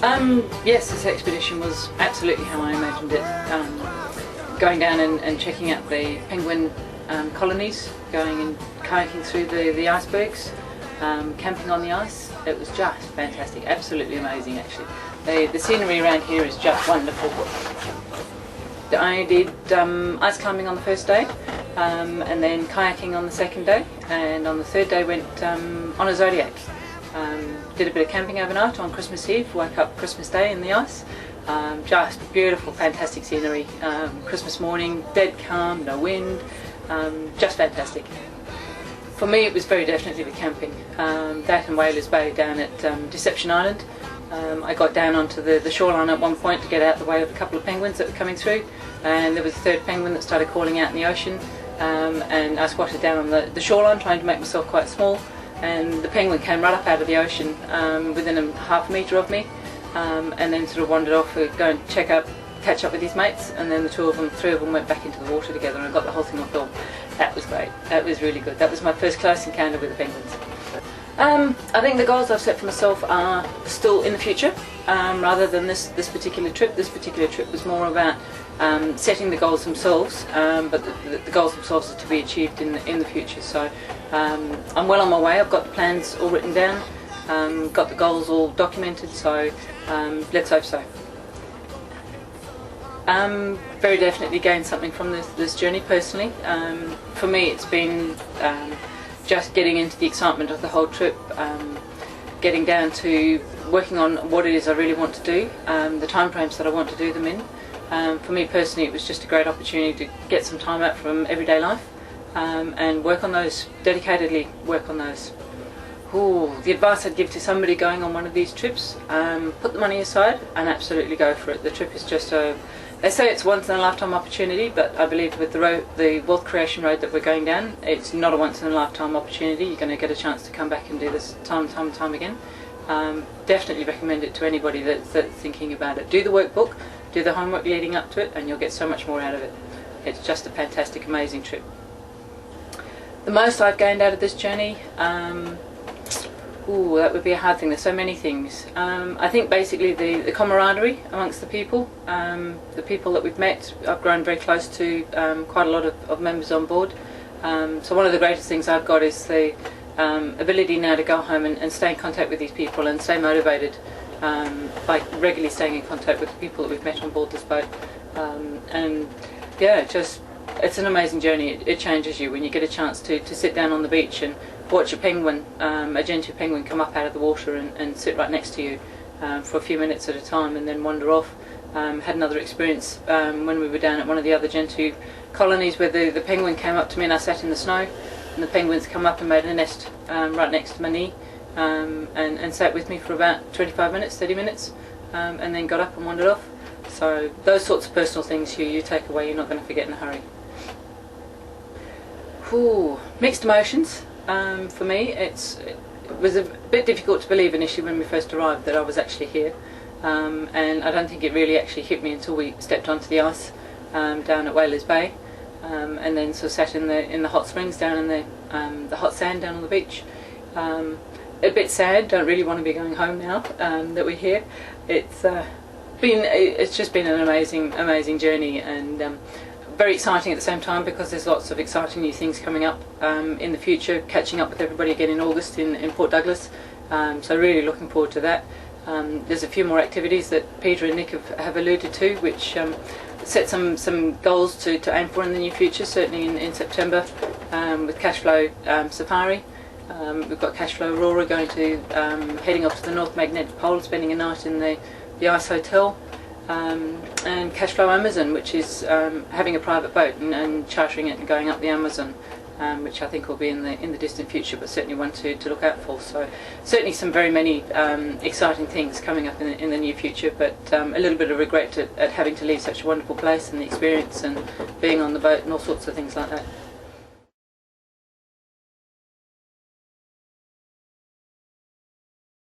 Yes, this expedition was absolutely how I imagined it. Going down and checking out the penguin colonies, going and kayaking through the icebergs, camping on the ice. It was just fantastic, absolutely amazing actually. The scenery around here is just wonderful. I did ice climbing on the first day, and then kayaking on the second day, and on the third day went on a Zodiac. Did a bit of camping overnight on Christmas Eve, woke up Christmas Day in the ice. Just beautiful, fantastic scenery. Christmas morning, dead calm, no wind, just fantastic. For me it was very definitely the camping. That and Whalers Bay down at Deception Island. I got down onto the shoreline at one point to get out the way of a couple of penguins that were coming through, and there was a third penguin that started calling out in the ocean, and I squatted down on the shoreline trying to make myself quite small, and the penguin came right up out of the ocean within a half metre of me, and then sort of wandered off to go and catch up with his mates, and then the three of them went back into the water together, and I got the whole thing on film. That was great, that was really good. That was my first close encounter with the penguins. I think the goals I've set for myself are still in the future, rather than this particular trip. This particular trip was more about setting the goals themselves, but the goals themselves are to be achieved in the future. So I'm well on my way. I've got the plans all written down, got the goals all documented, so let's hope so. Very definitely gained something from this journey personally. For me it's been just getting into the excitement of the whole trip, getting down to working on what it is I really want to do, the time frames that I want to do them in. For me personally it was just a great opportunity to get some time out from everyday life and work on those, dedicatedly work on those. Ooh, the advice I'd give to somebody going on one of these trips, put the money aside and absolutely go for it. The trip is just they say it's a once in a lifetime opportunity, but I believe with the wealth creation road that we're going down, it's not a once in a lifetime opportunity. You're going to get a chance to come back and do this time and time again. Definitely recommend it to anybody that's thinking about it. Do the workbook, do the homework leading up to it, and you'll get so much more out of it. It's just a fantastic, amazing trip. The most I've gained out of this journey, ooh, that would be a hard thing. There's so many things. I think basically the camaraderie amongst the people that we've met. I've grown very close to quite a lot of members on board. So one of the greatest things I've got is the ability now to go home and stay in contact with these people and stay motivated by regularly staying in contact with the people that we've met on board this boat. And yeah, it's an amazing journey. It changes you when you get a chance to sit down on the beach and watch a penguin, a gentoo penguin, come up out of the water and sit right next to you for a few minutes at a time and then wander off. Had another experience when we were down at one of the other gentoo colonies where the penguin came up to me and I sat in the snow, and the penguins come up and made a nest right next to my knee and sat with me for about 25 minutes, 30 minutes, and then got up and wandered off. So those sorts of personal things you take away, you're not going to forget in a hurry. Ooh, mixed emotions. For me it was a bit difficult to believe initially when we first arrived that I was actually here, and I don't think it really actually hit me until we stepped onto the ice down at Whalers Bay, and then sort of sat in the hot springs down in the hot sand down on the beach. A bit sad, don't really want to be going home now that we're here. It's just been an amazing journey, and very exciting at the same time because there's lots of exciting new things coming up in the future, catching up with everybody again in August in Port Douglas, so really looking forward to that. There's a few more activities that Peter and Nick have alluded to, which set some goals to aim for in the near future, certainly in September, with Cashflow Safari. We've got Cashflow Aurora going to heading off to the North Magnetic Pole, spending a night in the Ice Hotel. And Cashflow Amazon, which is having a private boat and chartering it and going up the Amazon, which I think will be in the distant future, but certainly one to look out for. So certainly some very many exciting things coming up in the near future, but a little bit of regret at having to leave such a wonderful place and the experience and being on the boat and all sorts of things like that.